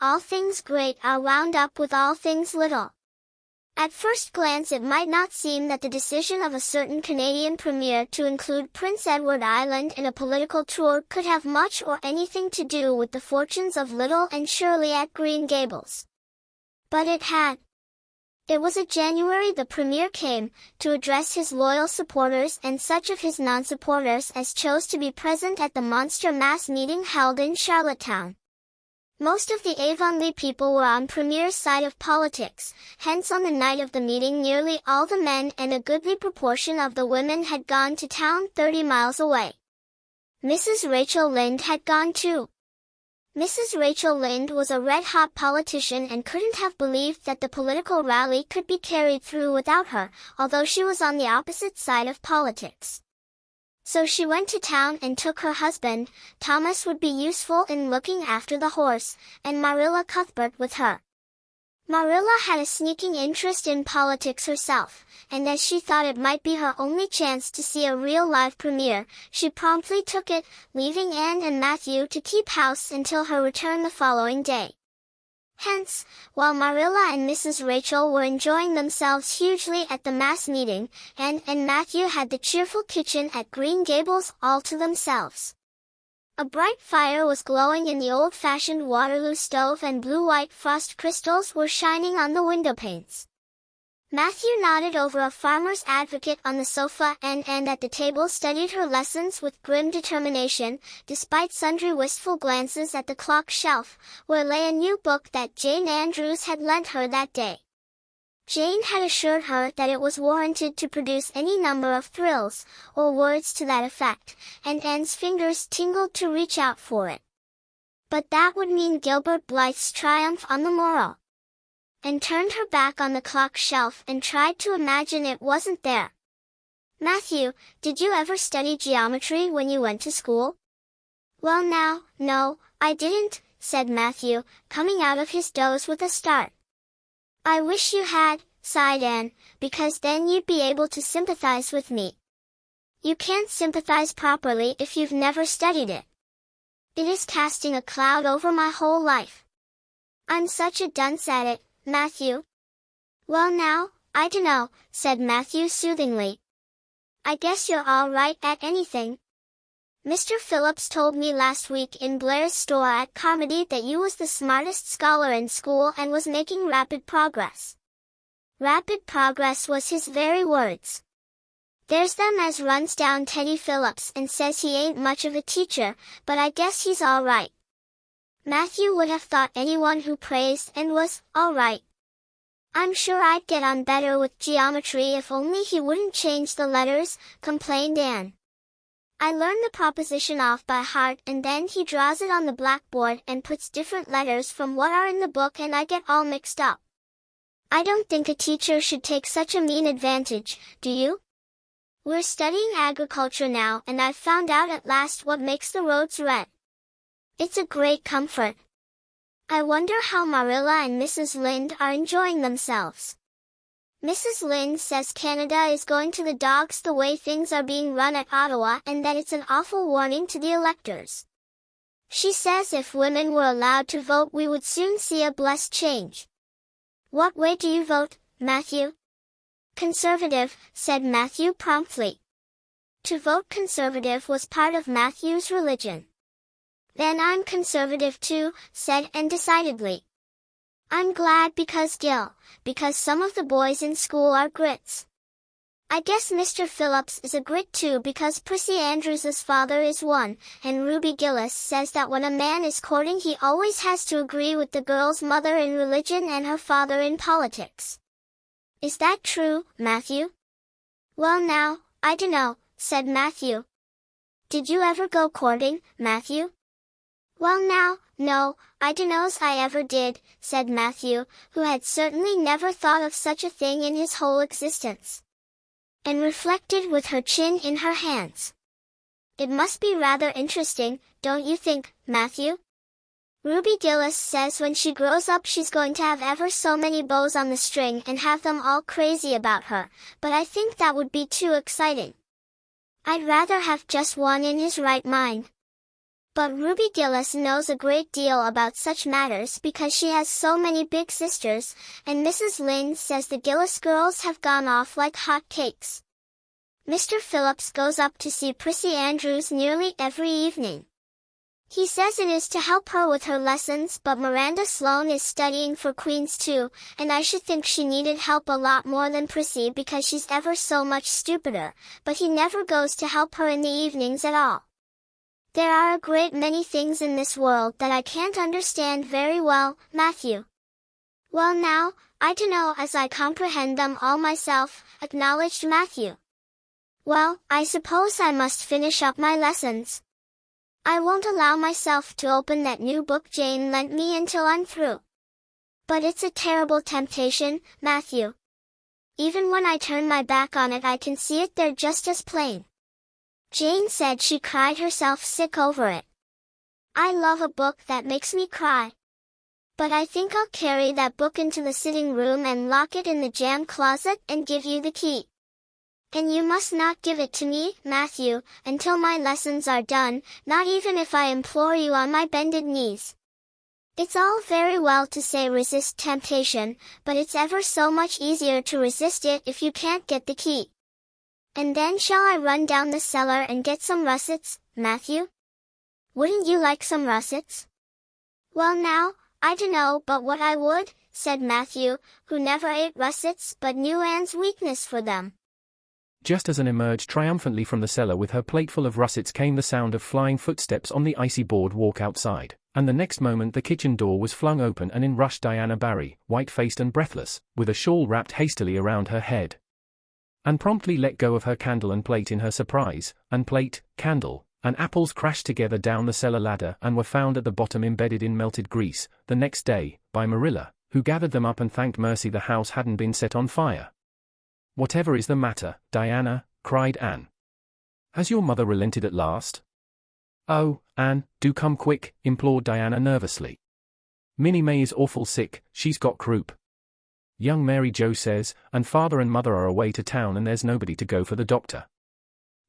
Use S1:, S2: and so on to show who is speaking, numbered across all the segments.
S1: all things great are wound up with all things little. At first glance it might not seem that the decision of a certain Canadian premier to include Prince Edward Island in a political tour could have much or anything to do with the fortunes of Little and Shirley at Green Gables. But it had. It was in January the premier came, to address his loyal supporters and such of his non-supporters as chose to be present at the monster mass meeting held in Charlottetown. Most of the Avonlea people were on Premier's side of politics, hence on the night of the meeting nearly all the men and a goodly proportion of the women had gone to town 30 miles away. Mrs. Rachel Lynde had gone too. Mrs. Rachel Lynde was a red-hot politician and couldn't have believed that the political rally could be carried through without her, although she was on the opposite side of politics. So she went to town and took her husband. Thomas would be useful in looking after the horse, and Marilla Cuthbert with her. Marilla had a sneaking interest in politics herself, and as she thought it might be her only chance to see a real live premiere, she promptly took it, leaving Anne and Matthew to keep house until her return the following day. Hence, while Marilla and Mrs. Rachel were enjoying themselves hugely at the mass meeting, Anne and Matthew had the cheerful kitchen at Green Gables all to themselves. A bright fire was glowing in the old-fashioned Waterloo stove and blue-white frost crystals were shining on the windowpanes. Matthew nodded over a Farmer's Advocate on the sofa and at the table studied her lessons with grim determination, despite sundry wistful glances at the clock shelf, where lay a new book that Jane Andrews had lent her that day. Jane had assured her that it was warranted to produce any number of thrills, or words to that effect, and Anne's fingers tingled to reach out for it. But that would mean Gilbert Blythe's triumph on the morrow. And turned her back on the clock shelf and tried to imagine it wasn't there. Matthew, did you ever study geometry when you went to school? Well now, no, I didn't, said Matthew, coming out of his doze with a start. I wish you had, sighed Anne, because then you'd be able to sympathize with me. You can't sympathize properly if you've never studied it. It is casting a cloud over my whole life. I'm such a dunce at it, Matthew. Well now, I dunno, said Matthew soothingly. I guess you're all right at anything. Mr. Phillips told me last week in Blair's store at Carmody that you was the smartest scholar in school and was making rapid progress. Rapid progress was his very words. There's them as runs down Teddy Phillips and says he ain't much of a teacher, but I guess he's all right. Matthew would have thought anyone who praised and was all right. I'm sure I'd get on better with geometry if only he wouldn't change the letters, complained Anne. I learn the proposition off by heart and then he draws it on the blackboard and puts different letters from what are in the book and I get all mixed up. I don't think a teacher should take such a mean advantage, do you? We're studying agriculture now and I've found out at last what makes the roads red. It's a great comfort. I wonder how Marilla and Mrs. Lynde are enjoying themselves. Mrs. Lynde says Canada is going to the dogs the way things are being run at Ottawa and that it's an awful warning to the electors. She says if women were allowed to vote we would soon see a blessed change. What way do you vote, Matthew? Conservative, said Matthew promptly. To vote Conservative was part of Matthew's religion. Then I'm conservative too, said Anne decidedly. I'm glad because some of the boys in school are grits. I guess Mr. Phillips is a grit too because Prissy Andrews's father is one, and Ruby Gillis says that when a man is courting he always has to agree with the girl's mother in religion and her father in politics. Is that true, Matthew? Well now, I dunno, said Matthew. Did you ever go courting, Matthew? Well now, no, I dunno's I ever did, said Matthew, who had certainly never thought of such a thing in his whole existence. And reflected with her chin in her hands. It must be rather interesting, don't you think, Matthew? Ruby Gillis says when she grows up she's going to have ever so many bows on the string and have them all crazy about her, but I think that would be too exciting. I'd rather have just one in his right mind. But Ruby Gillis knows a great deal about such matters because she has so many big sisters, and Mrs. Lynde says the Gillis girls have gone off like hot cakes. Mr. Phillips goes up to see Prissy Andrews nearly every evening. He says it is to help her with her lessons, but Miranda Sloane is studying for Queen's too, and I should think she needed help a lot more than Prissy because she's ever so much stupider, but he never goes to help her in the evenings at all. There are a great many things in this world that I can't understand very well, Matthew. Well now, I dunno as I comprehend them all myself, acknowledged Matthew. Well, I suppose I must finish up my lessons. I won't allow myself to open that new book Jane lent me until I'm through. But it's a terrible temptation, Matthew. Even when I turn my back on it I can see it there just as plain. Jane said she cried herself sick over it. I love a book that makes me cry. But I think I'll carry that book into the sitting room and lock it in the jam closet and give you the key. And you must not give it to me, Matthew, until my lessons are done, not even if I implore you on my bended knees. It's all very well to say resist temptation, but it's ever so much easier to resist it if you can't get the key. And then shall I run down the cellar and get some russets, Matthew? Wouldn't you like some russets? Well now, I dunno but what I would, said Matthew, who never ate russets but knew Anne's weakness for them.
S2: Just as Anne emerged triumphantly from the cellar with her plateful of russets came the sound of flying footsteps on the icy board walk outside, and the next moment the kitchen door was flung open and in rushed Diana Barry, white-faced and breathless, with a shawl wrapped hastily around her head. Anne promptly let go of her candle and plate in her surprise, and plate, candle, and apples crashed together down the cellar ladder and were found at the bottom embedded in melted grease, the next day, by Marilla, who gathered them up and thanked mercy the house hadn't been set on fire. "Whatever is the matter, Diana?" cried Anne. "Has your mother relented at last?" "Oh, Anne, do come quick," implored Diana nervously. "Minnie May is awful sick, she's got croup. Young Mary Jo says, and father and mother are away to town and there's nobody to go for the doctor.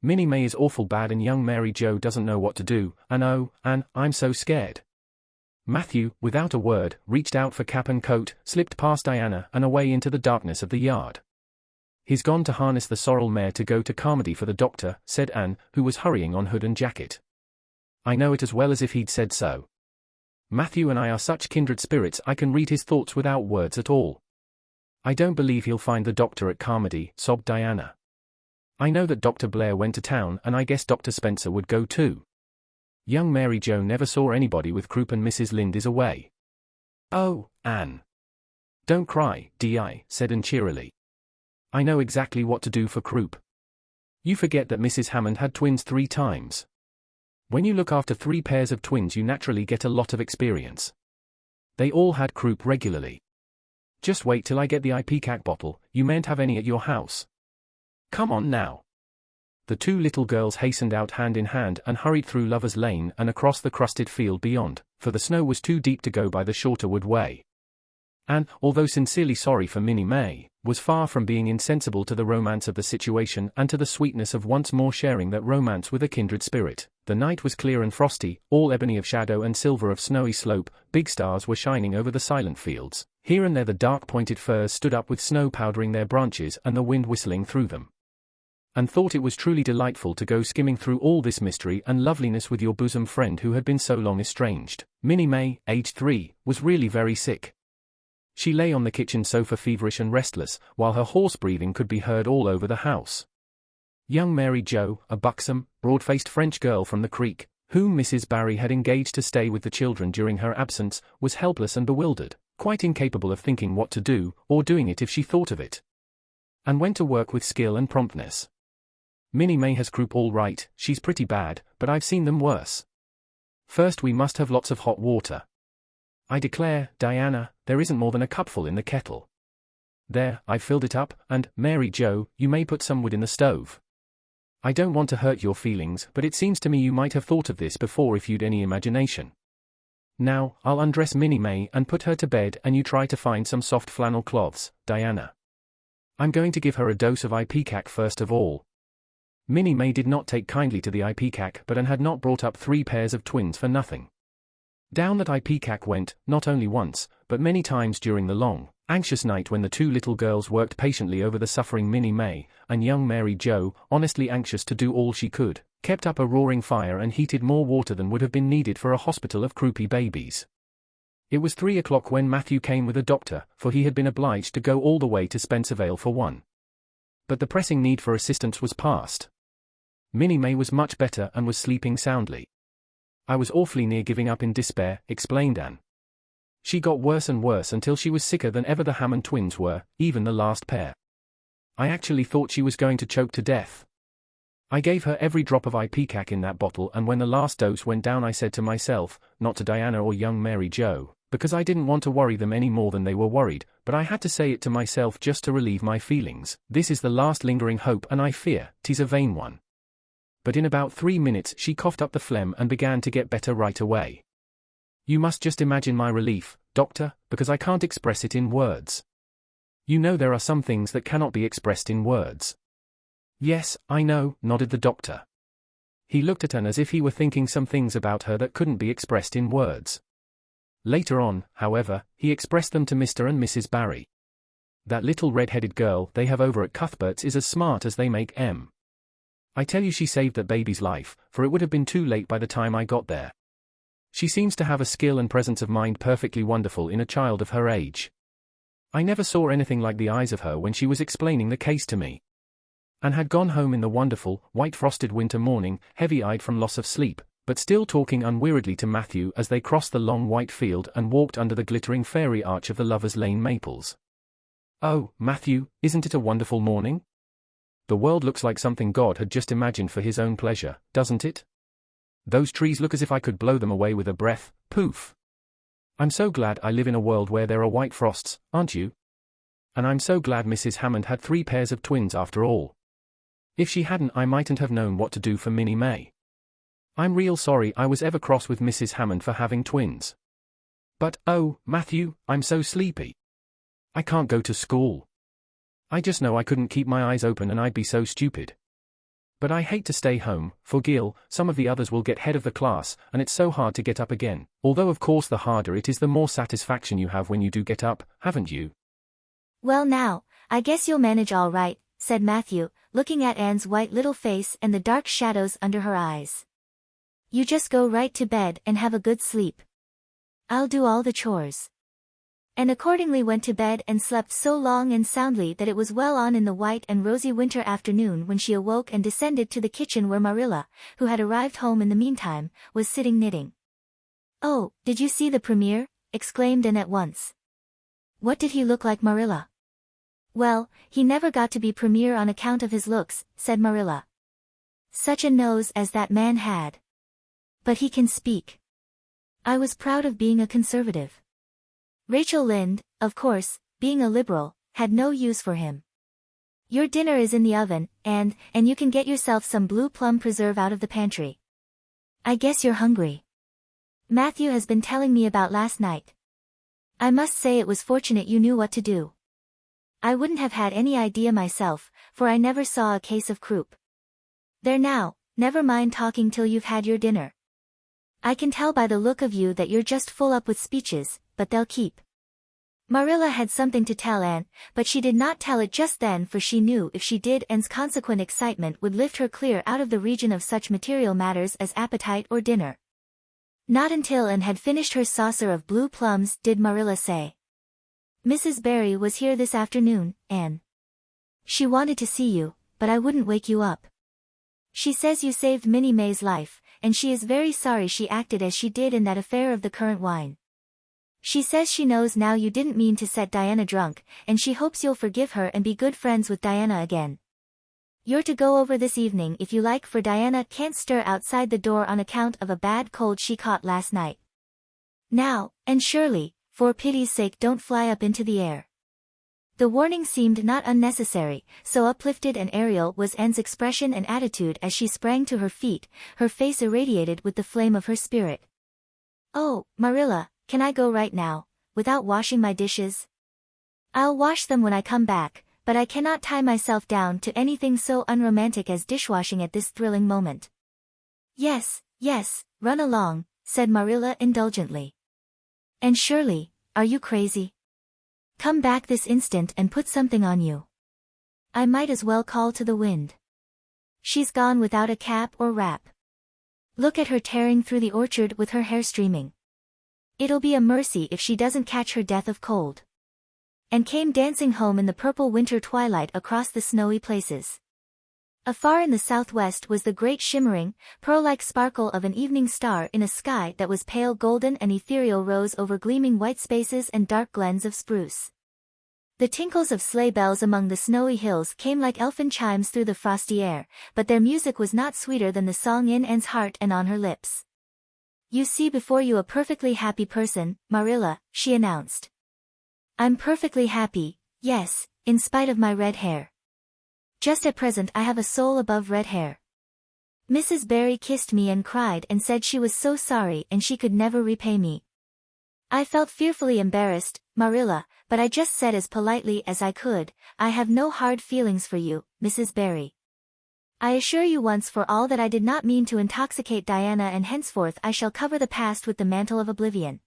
S2: Minnie May is awful bad and young Mary Jo doesn't know what to do, and oh, Anne, I'm so scared." Matthew, without a word, reached out for cap and coat, slipped past Diana and away into the darkness of the yard. "He's gone to harness the sorrel mare to go to Carmody for the doctor," said Anne, who was hurrying on hood and jacket. "I know it as well as if he'd said so. Matthew and I are such kindred spirits I can read his thoughts without words at all." "I don't believe he'll find the doctor at Carmody," sobbed Diana. "I know that Dr. Blair went to town and I guess Dr. Spencer would go too. Young Mary Jo never saw anybody with croup and Mrs. Lynde is away." "Oh, Anne. Don't cry, Di," said Anne cheerily. "I know exactly what to do for croup. You forget that Mrs. Hammond had twins 3 times. When you look after 3 pairs of twins you naturally get a lot of experience. They all had croup regularly. Just wait till I get the ipecac bottle, you mayn't have any at your house. Come on now." The 2 little girls hastened out hand in hand and hurried through Lover's Lane and across the crusted field beyond, for the snow was too deep to go by the shorter wood way. Anne, although sincerely sorry for Minnie May, was far from being insensible to the romance of the situation and to the sweetness of once more sharing that romance with a kindred spirit. The night was clear and frosty, all ebony of shadow and silver of snowy slope, big stars were shining over the silent fields. Here and there the dark pointed firs stood up with snow powdering their branches and the wind whistling through them. And thought it was truly delightful to go skimming through all this mystery and loveliness with your bosom friend who had been so long estranged. Minnie May, aged 3, was really very sick. She lay on the kitchen sofa feverish and restless, while her hoarse breathing could be heard all over the house. Young Mary Jo, a buxom, broad-faced French girl from the Creek, whom Mrs. Barry had engaged to stay with the children during her absence, was helpless and bewildered, quite incapable of thinking what to do, or doing it if she thought of it. And went to work with skill and promptness. "Minnie May has croup all right, she's pretty bad, but I've seen them worse. First we must have lots of hot water. I declare, Diana, there isn't more than a cupful in the kettle. There, I've filled it up, and, Mary Jo, you may put some wood in the stove. I don't want to hurt your feelings, but it seems to me you might have thought of this before if you'd any imagination. Now, I'll undress Minnie May and put her to bed and you try to find some soft flannel cloths, Diana. I'm going to give her a dose of ipecac first of all. Minnie May did not take kindly to the ipecac but and had not brought up 3 pairs of twins for nothing. Down that ipecac went, not only once, but many times during the long, anxious night when the 2 little girls worked patiently over the suffering Minnie May, and young Mary Jo, honestly anxious to do all she could, kept up a roaring fire and heated more water than would have been needed for a hospital of croupy babies. It was 3 o'clock when Matthew came with a doctor, for he had been obliged to go all the way to Spencervale for one. But the pressing need for assistance was past. Minnie May was much better and was sleeping soundly. I was awfully near giving up in despair, explained Anne. She got worse and worse until she was sicker than ever the Hammond twins were, even the last pair. I actually thought she was going to choke to death. I gave her every drop of ipecac in that bottle, and when the last dose went down I said to myself, not to Diana or young Mary Jo, because I didn't want to worry them any more than they were worried, but I had to say it to myself just to relieve my feelings, this is the last lingering hope and I fear 'tis a vain one. But in about 3 minutes she coughed up the phlegm and began to get better right away. You must just imagine my relief, doctor, because I can't express it in words. You know there are some things that cannot be expressed in words. Yes, I know, nodded the doctor. He looked at Anne as if he were thinking some things about her that couldn't be expressed in words. Later on, however, he expressed them to Mr. and Mrs. Barry. That little red-headed girl they have over at Cuthbert's is as smart as they make 'em. I tell you she saved that baby's life, for it would have been too late by the time I got there. She seems to have a skill and presence of mind perfectly wonderful in a child of her age. I never saw anything like the eyes of her when she was explaining the case to me. And had gone home in the wonderful, white-frosted winter morning, heavy-eyed from loss of sleep, but still talking unweariedly to Matthew as they crossed the long white field and walked under the glittering fairy arch of the Lovers' Lane maples. Oh, Matthew, isn't it a wonderful morning? The world looks like something God had just imagined for his own pleasure, doesn't it? Those trees look as if I could blow them away with a breath, poof. I'm so glad I live in a world where there are white frosts, aren't you? And I'm so glad Mrs. Hammond had 3 pairs of twins after all. If she hadn't I mightn't have known what to do for Minnie May. I'm real sorry I was ever cross with Mrs. Hammond for having twins. But, oh, Matthew, I'm so sleepy. I can't go to school. I just know I couldn't keep my eyes open and I'd be so stupid. But I hate to stay home, for Gil, some of the others will get head of the class, and it's so hard to get up again, although of course the harder it is the more satisfaction you have when you do get up, haven't you?
S3: Well now, I guess you'll manage all right, said Matthew, looking at Anne's white little face and the dark shadows under her eyes. You just go right to bed and have a good sleep. I'll do all the chores. And accordingly went to bed and slept so long and soundly that it was well on in the white and rosy winter afternoon when she awoke and descended to the kitchen where Marilla, who had arrived home in the meantime, was sitting knitting. Oh, did you see the premier? Exclaimed Anne at once. What did he look like, Marilla? Well, he never got to be premier on account of his looks, said Marilla. Such a nose as that man had. But he can speak. I was proud of being a conservative. Rachel Lynde, of course, being a liberal, had no use for him. Your dinner is in the oven, and you can get yourself some blue plum preserve out of the pantry. I guess you're hungry. Matthew has been telling me about last night. I must say it was fortunate you knew what to do. I wouldn't have had any idea myself, for I never saw a case of croup. There now, never mind talking till you've had your dinner. I can tell by the look of you that you're just full up with speeches, but they'll keep. Marilla had something to tell Anne, but she did not tell it just then, for she knew if she did Anne's consequent excitement would lift her clear out of the region of such material matters as appetite or dinner. Not until Anne had finished her saucer of blue plums did Marilla say, Mrs. Barry was here this afternoon, Anne. She wanted to see you, but I wouldn't wake you up. She says you saved Minnie May's life, and she is very sorry she acted as she did in that affair of the currant wine. She says she knows now you didn't mean to set Diana drunk, and she hopes you'll forgive her and be good friends with Diana again. You're to go over this evening if you like, for Diana can't stir outside the door on account of a bad cold she caught last night. Now, and surely, for pity's sake don't fly up into the air. The warning seemed not unnecessary, so uplifted and aerial was Anne's expression and attitude as she sprang to her feet, her face irradiated with the flame of her spirit. Oh, Marilla, can I go right now, without washing my dishes? I'll wash them when I come back, but I cannot tie myself down to anything so unromantic as dishwashing at this thrilling moment. Yes, yes, run along, said Marilla indulgently. And Shirley, are you crazy? Come back this instant and put something on you. I might as well call to the wind. She's gone without a cap or wrap. Look at her tearing through the orchard with her hair streaming. It'll be a mercy if she doesn't catch her death of cold. And came dancing home in the purple winter twilight across the snowy places. Afar in the southwest was the great shimmering, pearl-like sparkle of an evening star in a sky that was pale golden and ethereal rose over gleaming white spaces and dark glens of spruce. The tinkles of sleigh bells among the snowy hills came like elfin chimes through the frosty air, but their music was not sweeter than the song in Anne's heart and on her lips. You see before you a perfectly happy person, Marilla, she announced. I'm perfectly happy, yes, in spite of my red hair. Just at present I have a soul above red hair. Mrs. Barry kissed me and cried and said she was so sorry and she could never repay me. I felt fearfully embarrassed, Marilla, but I just said as politely as I could, I have no hard feelings for you, Mrs. Barry. I assure you once for all that I did not mean to intoxicate Diana, and henceforth I shall cover the past with the mantle of oblivion.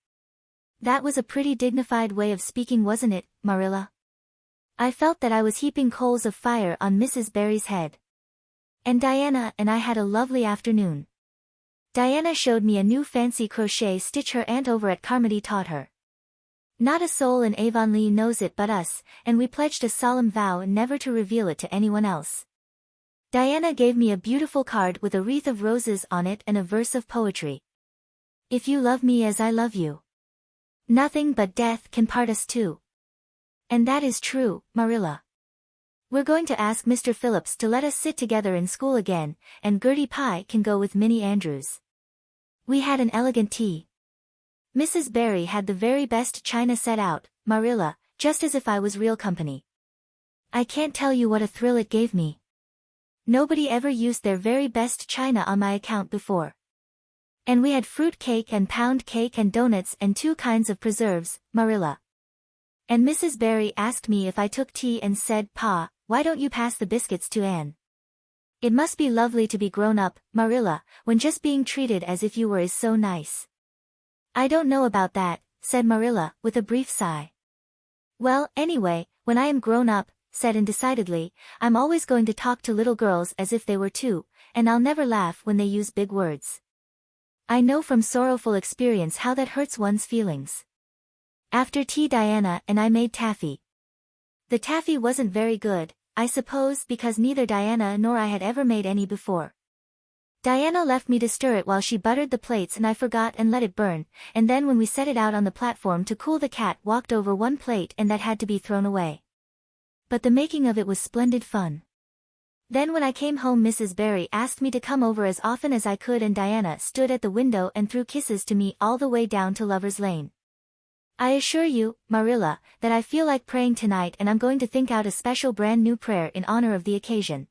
S3: That was a pretty dignified way of speaking, wasn't it, Marilla? I felt that I was heaping coals of fire on Mrs. Barry's head. And Diana and I had a lovely afternoon. Diana showed me a new fancy crochet stitch her aunt over at Carmody taught her. Not a soul in Avonlea knows it but us, and we pledged a solemn vow never to reveal it to anyone else. Diana gave me a beautiful card with a wreath of roses on it and a verse of poetry. If you love me as I love you, nothing but death can part us two. And that is true, Marilla. We're going to ask Mr. Phillips to let us sit together in school again, and Gertie Pye can go with Minnie Andrews. We had an elegant tea. Mrs. Barry had the very best china set out, Marilla, just as if I was real company. I can't tell you what a thrill it gave me. Nobody ever used their very best china on my account before. And we had fruit cake and pound cake and donuts and 2 kinds of preserves, Marilla. And Mrs. Barry asked me if I took tea and said, Pa, why don't you pass the biscuits to Anne? It must be lovely to be grown up, Marilla, when just being treated as if you were is so nice. I don't know about that, said Marilla, with a brief sigh. Well, anyway, when I am grown up, said Anne decidedly, I'm always going to talk to little girls as if they were too, and I'll never laugh when they use big words. I know from sorrowful experience how that hurts one's feelings. After tea Diana and I made taffy. The taffy wasn't very good, I suppose because neither Diana nor I had ever made any before. Diana left me to stir it while she buttered the plates and I forgot and let it burn, and then when we set it out on the platform to cool the cat walked over one plate and that had to be thrown away. But the making of it was splendid fun. Then when I came home Mrs. Barry asked me to come over as often as I could and Diana stood at the window and threw kisses to me all the way down to Lover's Lane. I assure you, Marilla, that I feel like praying tonight and I'm going to think out a special brand new prayer in honor of the occasion.